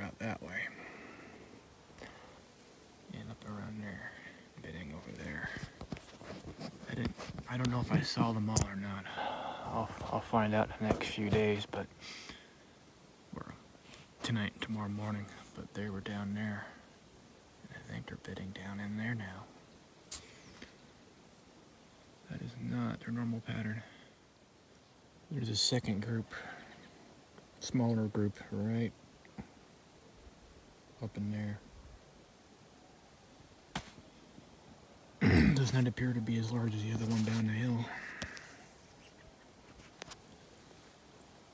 out that way. And up around there, bedding over there. I don't know if I saw them all or not. I'll find out in the next few days, but or tonight and tomorrow morning. But they were down there. And I think they're bedding down in there now. That is not their normal pattern. There's a second group, smaller group, right up in there. Does not appear to be as large as the other one down the hill.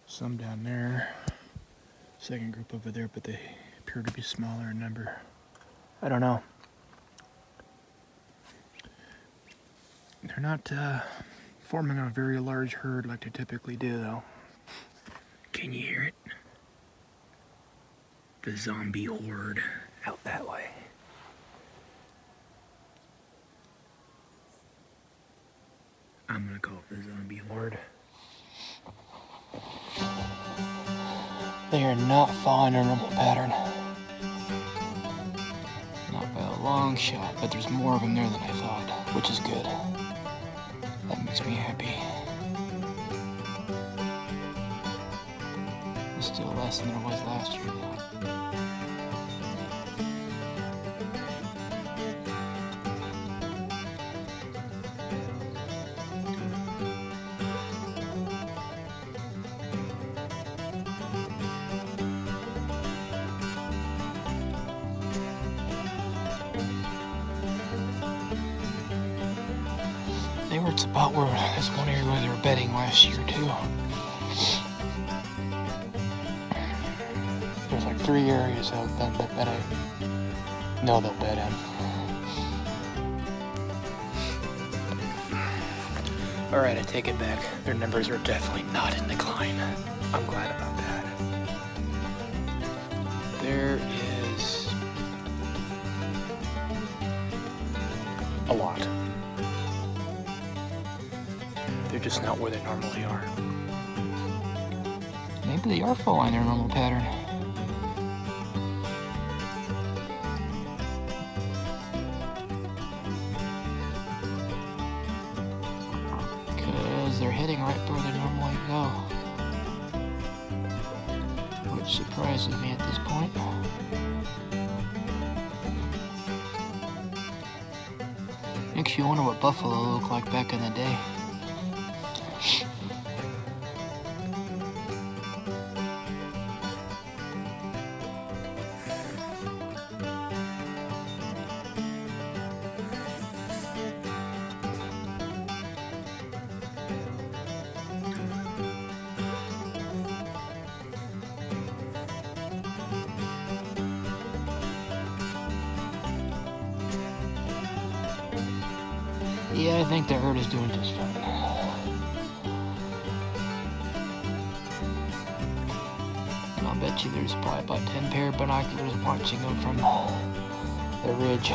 Some down there, second group over there, but they appear to be smaller in number. I don't know. They're not forming a very large herd like they typically do, though. Can you hear it? The zombie horde out that way. I'm gonna call it the zombie horde. They are not following their normal pattern. Not by a long shot, but there's more of them there than I thought, which is good. That makes me happy. It's still less than there was last year, though. It's about where this one area where they were bedding last year too. There's like 3 areas that I know they'll bed in. Alright, I take it back. Their numbers are definitely not in decline. I'm glad about that. There is a lot. They're just not where they normally are. Maybe they are following their normal pattern. Because they're heading right where they normally go. Which surprises me at this point. Makes you wonder what buffalo looked like back in the day. Yeah, I think the herd is doing just fine. And I'll bet you there's probably about 10 pair of binoculars watching them from the ridge.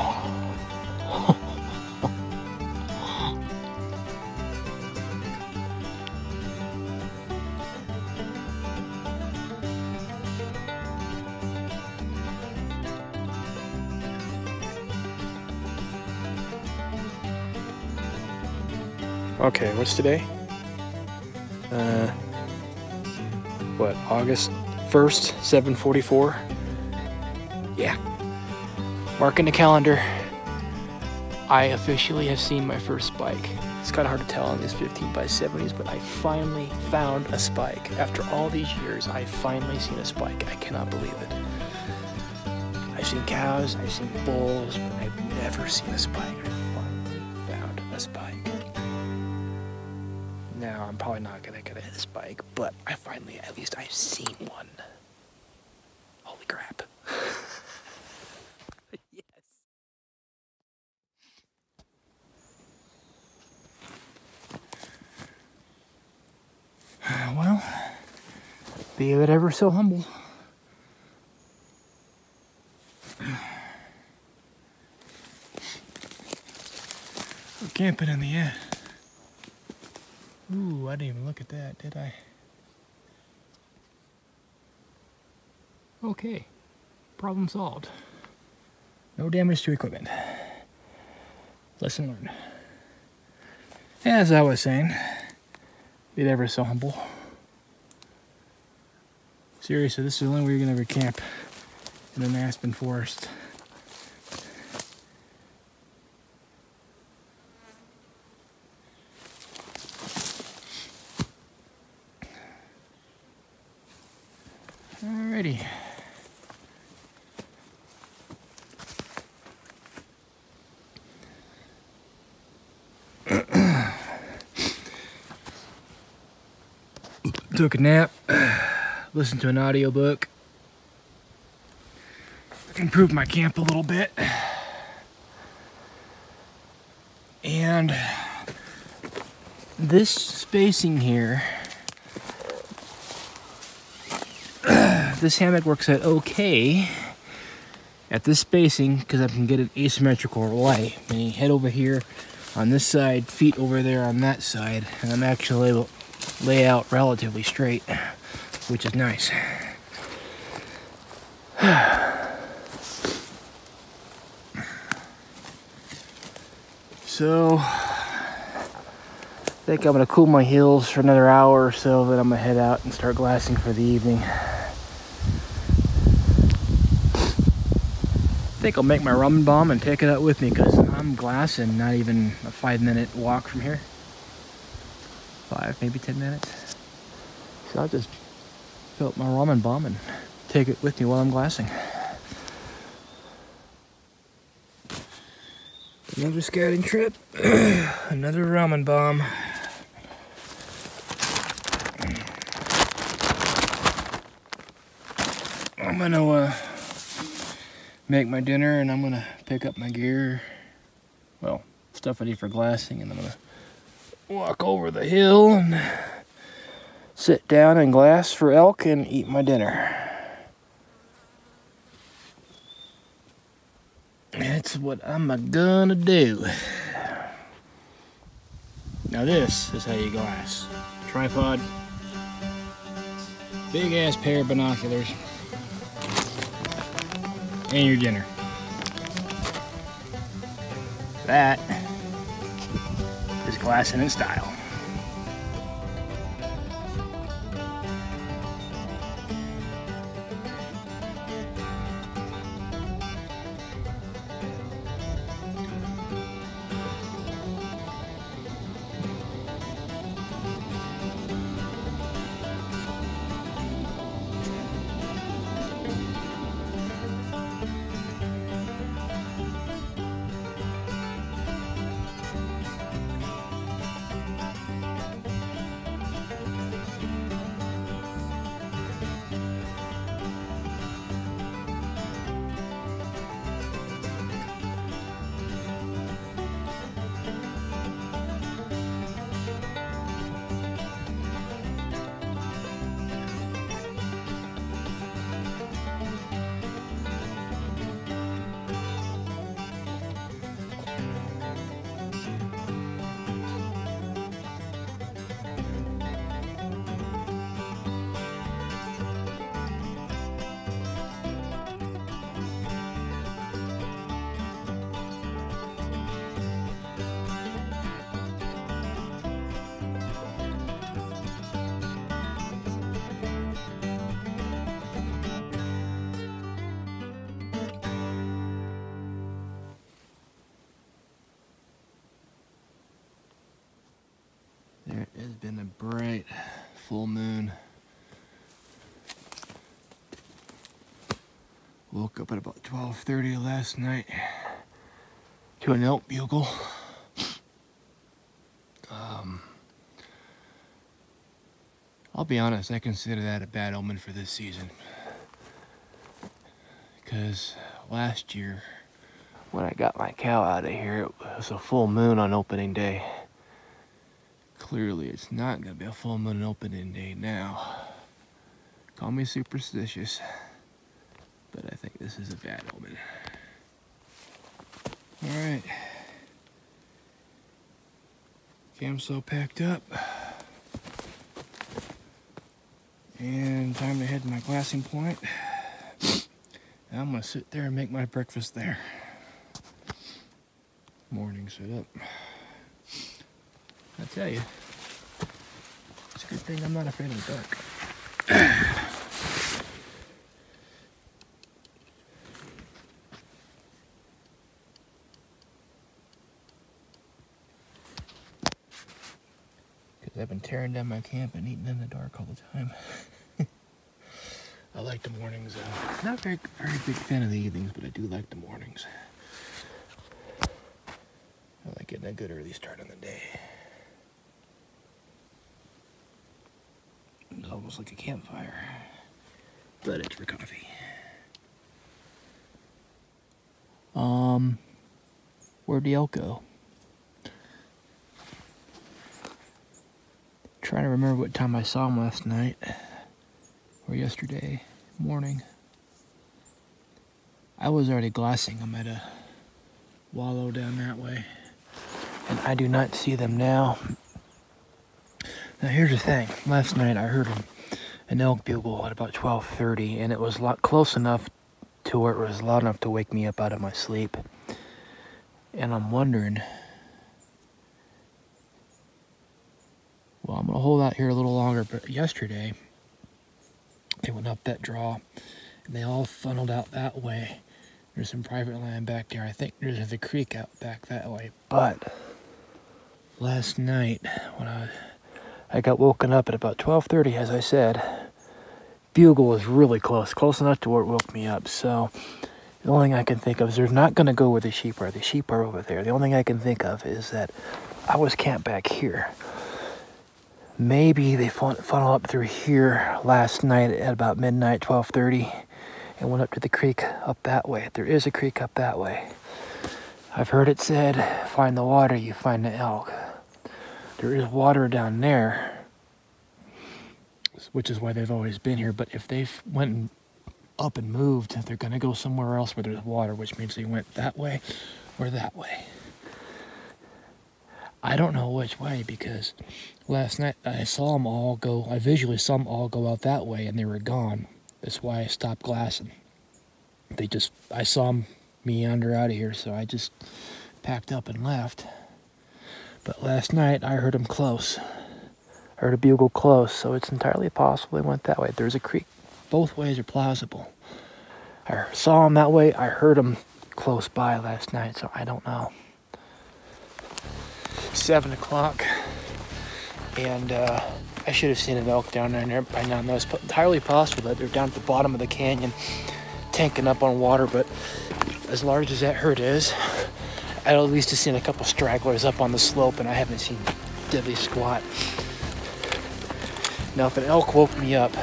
Okay, what's today? What, August 1st, 7:44? Yeah. Marking the calendar. I officially have seen my first spike. It's kind of hard to tell on these 15x70s, but I finally found a spike. After all these years, I've finally seen a spike. I cannot believe it. I've seen cows, I've seen bulls, but I've never seen a spike. I finally found a spike. Now, I'm probably not gonna get a spike, but at least I've seen one. Holy crap. Yes. Well, be it ever so humble. We're camping in the end. Ooh, I didn't even look at that, did I? Okay. Problem solved. No damage to equipment. Lesson learned. As I was saying, be ever so humble. Seriously, this is the only way you're gonna ever camp in an aspen forest. Alrighty. Took a nap, listened to an audiobook, improved my camp a little bit, and this spacing here, this hammock works out okay at this spacing because I can get an asymmetrical lay. Meaning head over here on this side, feet over there on that side, and I'm actually able to lay out relatively straight, which is nice. So, I think I'm gonna cool my heels for another hour or so, then I'm gonna head out and start glassing for the evening. I think I'll make my ramen bomb and take it out with me because I'm glassing not even a 5-minute walk from here. 5, maybe 10 minutes. So I'll just fill up my ramen bomb and take it with me while I'm glassing. Another scouting trip, another ramen bomb. I'm gonna make my dinner and I'm gonna pick up my gear. Well, stuff I need for glassing, and I'm gonna walk over the hill and sit down and glass for elk and eat my dinner. That's what I'm gonna do. Now this is how you glass. Tripod, big ass pair of binoculars, and your dinner. That is glassing in style. There has been a bright full moon. Woke up at about 12:30 last night to an elk bugle. I'll be honest, I consider that a bad omen for this season. Because last year, when I got my cow out of here, it was a full moon on opening day. Clearly, it's not going to be a full moon on opening day now. Call me superstitious, but I think this is a bad omen. Alright. Camp's all packed up. And time to head to my glassing point. I'm gonna sit there and make my breakfast there. Morning setup. I tell you, it's a good thing I'm not afraid of the dark. Because I've been tearing down my camp and eating in the dark all the time. I like the mornings. Not very big fan of the evenings, but I do like the mornings. I like getting a good early start on the day. It's almost like a campfire, but it's for coffee. Where'd the elk go? Trying to remember what time I saw him last night. Or yesterday morning. I was already glassing them at a wallow down that way, and I do not see them now. Now here's the thing, last night I heard an elk bugle at about 12:30, and it was close enough to where it was loud enough to wake me up out of my sleep. And I'm wondering, well, I'm gonna hold out here a little longer, but yesterday they went up that draw, and they all funneled out that way. There's some private land back there. I think there's a creek out back that way. But last night, when I got woken up at about 12:30, as I said, bugle was really close enough to where it woke me up. So the only thing I can think of is they're not going to go where the sheep are. The sheep are over there. The only thing I can think of is that I was camped back here. Maybe they funnel up through here last night at about midnight, 12:30, and went up to the creek up that way. There is a creek up that way. I've heard it said, find the water, you find the elk. There is water down there, which is why they've always been here. But if they've went up and moved, they're going to go somewhere else where there's water, which means they went that way or that way. I don't know which way, because last night I visually saw them all go out that way, and they were gone. That's why I stopped glassing. I saw them meander out of here, so I just packed up and left. But last night I heard them close. I heard a bugle close, so it's entirely possible they went that way. There's a creek. Both ways are plausible. I saw them that way. I heard them close by last night, so I don't know. 7 o'clock, and I should have seen an elk down there by now. It's entirely possible that they're down at the bottom of the canyon tanking up on water, but as large as that herd is, I'd at least have seen a couple stragglers up on the slope, and I haven't seen diddly squat. Now, if an elk woke me up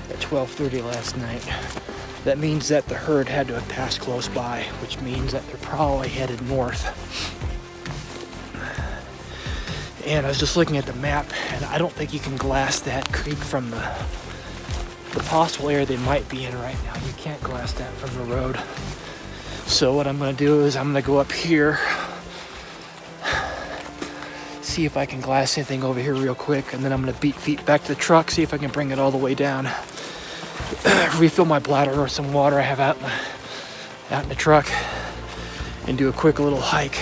at 12:30 last night, that means that the herd had to have passed close by, which means that they're probably headed north. And I was just looking at the map, and I don't think you can glass that creek from the possible area they might be in right now. You can't glass that from the road. So what I'm gonna do is I'm gonna go up here, see if I can glass anything over here real quick, and then I'm gonna beat feet back to the truck, see if I can bring it all the way down. Refill my bladder or some water I have out in the truck, and do a quick little hike.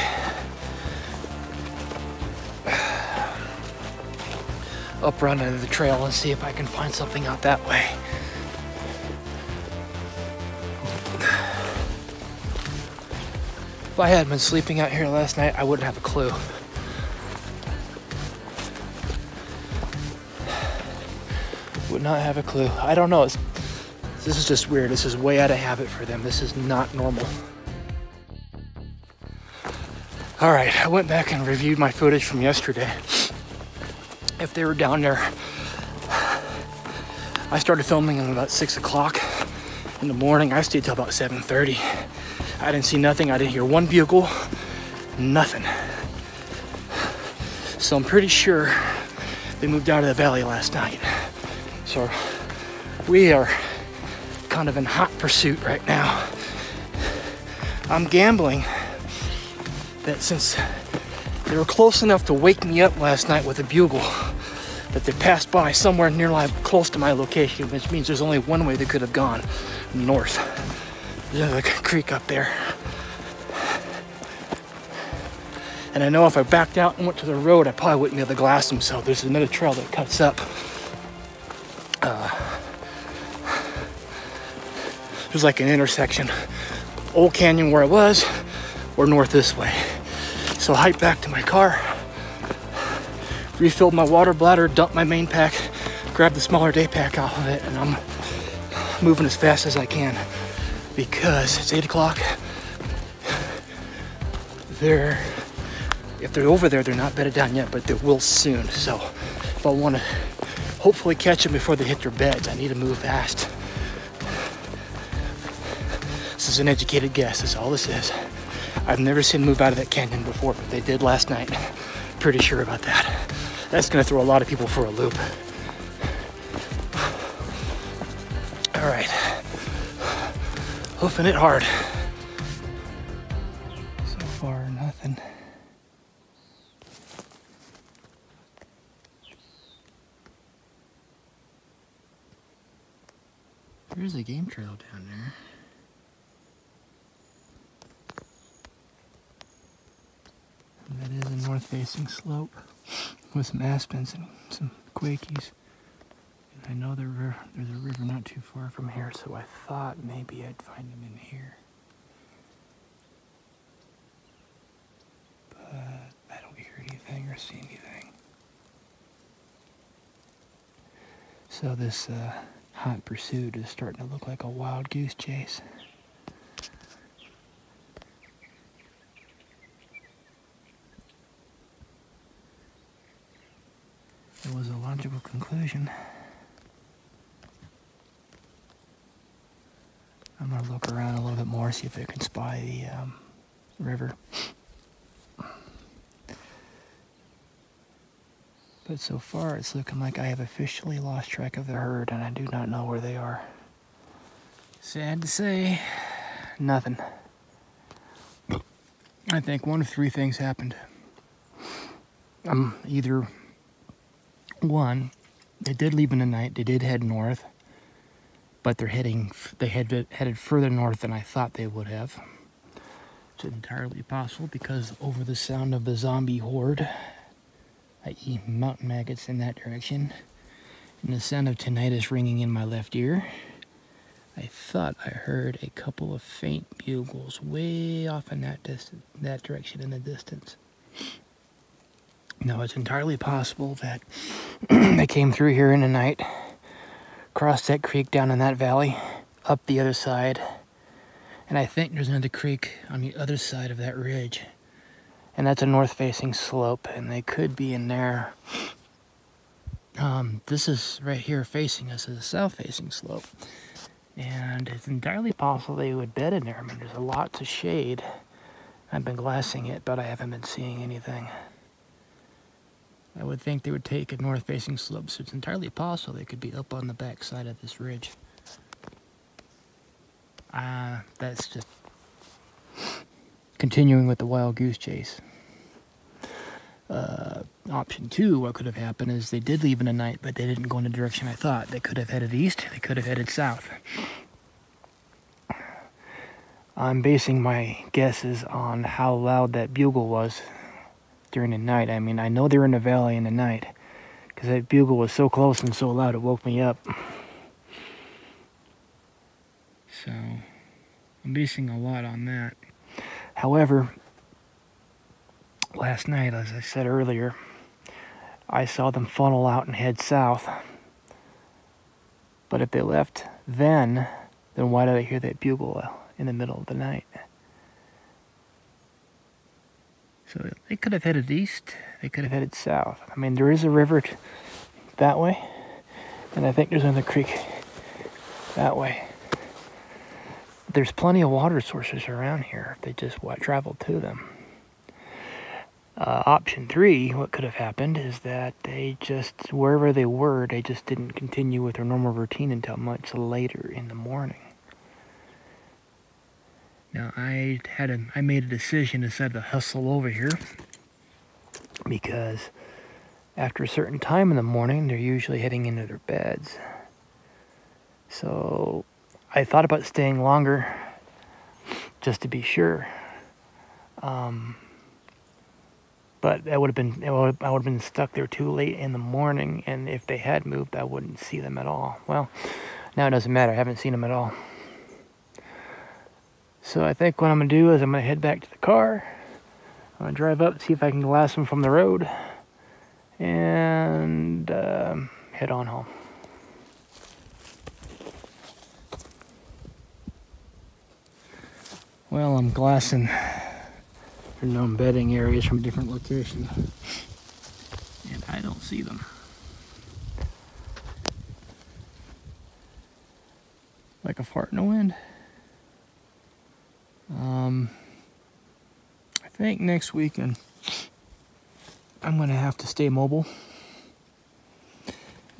Up run into the trail and see if I can find something out that way. If I had been sleeping out here last night, I wouldn't have a clue. Would not have a clue. I don't know. This is just weird. This is way out of habit for them. This is not normal. All right, I went back and reviewed my footage from yesterday. If they were down there, I started filming at about 6 o'clock in the morning. I stayed till about 7:30. I didn't see nothing. I didn't hear one bugle, nothing. So I'm pretty sure they moved out of the valley last night. So we are kind of in hot pursuit right now. I'm gambling that since they were close enough to wake me up last night with a bugle, that they passed by somewhere close to my location, which means there's only one way they could have gone, north. There's a creek up there. And I know if I backed out and went to the road, I probably wouldn't be able to glass them, so there's another trail that cuts up. There's like an intersection. Old Canyon where I was, or north this way. So I hiked back to my car, refilled my water bladder, dumped my main pack, grabbed the smaller day pack off of it, and I'm moving as fast as I can because it's 8 o'clock. If they're over there, they're not bedded down yet, but they will soon. So if I want to hopefully catch them before they hit their beds, I need to move fast. This is an educated guess, that's all this is. I've never seen them move out of that canyon before, but they did last night. Pretty sure about that. That's gonna throw a lot of people for a loop. All right, hoofing it hard. So far, nothing. There's a game trail down there. That is a north-facing slope with some aspens and some quakies. And I know there's a river not too far from here, so I thought maybe I'd find them in here. But I don't hear anything or see anything. So this hot pursuit is starting to look like a wild goose chase. It was a logical conclusion. I'm gonna look around a little bit more, see if I can spy the river. But so far it's looking like I have officially lost track of the herd and I do not know where they are. Sad to say, nothing. I think one of three things happened. Either one, they did leave in the night, they did head north, but they headed further north than I thought they would have. It's entirely possible because over the sound of the zombie horde, i.e. mountain maggots in that direction, and the sound of tinnitus ringing in my left ear, I thought I heard a couple of faint bugles way off in that direction in the distance. Now, it's entirely possible that they came through here in the night, crossed that creek down in that valley, up the other side, and I think there's another creek on the other side of that ridge, and that's a north-facing slope, and they could be in there. This is right here facing us is a south-facing slope, and it's entirely possible they would bed in there. I mean, there's lots of shade. I've been glassing it, but I haven't been seeing anything. I would think they would take a north-facing slope, so it's entirely possible they could be up on the back side of this ridge. That's just continuing with the wild goose chase. Option 2, what could have happened is they did leave in the night, but they didn't go in the direction I thought. They could have headed east, they could have headed south. I'm basing my guesses on how loud that bugle was during the night. I mean, I know they were in the valley in the night because that bugle was so close and so loud it woke me up. So I'm basing a lot on that. However, last night, as I said earlier, I saw them funnel out and head south. But if they left then why did I hear that bugle in the middle of the night? So they could have headed east, they could have headed south. I mean, there is a river that way, and I think there's another creek that way. There's plenty of water sources around here if they just traveled to them. Option 3, what could have happened is that they just, wherever they were, they just didn't continue with their normal routine until much later in the morning. Now, I made a decision, decided to hustle over here because after a certain time in the morning, they're usually heading into their beds. So I thought about staying longer just to be sure. But I would have been stuck there too late in the morning, and if they had moved, I wouldn't see them at all. Well, now it doesn't matter. I haven't seen them at all. So I think what I'm gonna do is I'm gonna head back to the car. I'm gonna drive up, see if I can glass them from the road, and head on home. Well, I'm glassing their known bedding areas from different locations, and I don't see them. Like a fart in the wind. I think next weekend I'm gonna have to stay mobile.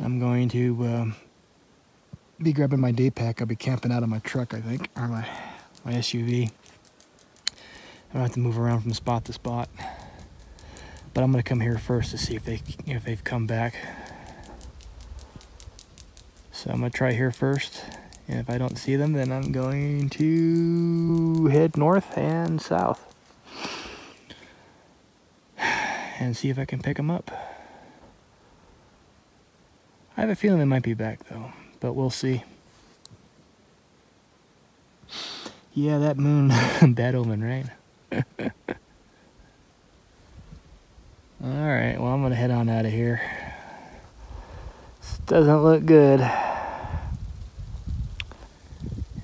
I'm going to be grabbing my day pack. I'll be camping out of my truck, I think, or my SUV. I don't have to move around from spot to spot. But I'm gonna come here first to see if they've come back. So I'm gonna try here first. And if I don't see them, then I'm going to head north and south and see if I can pick them up. I have a feeling they might be back though, but we'll see. Yeah, that moon, bad omen, right? Alright, well, I'm gonna head on out of here. This doesn't look good.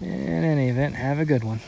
In any event, have a good one.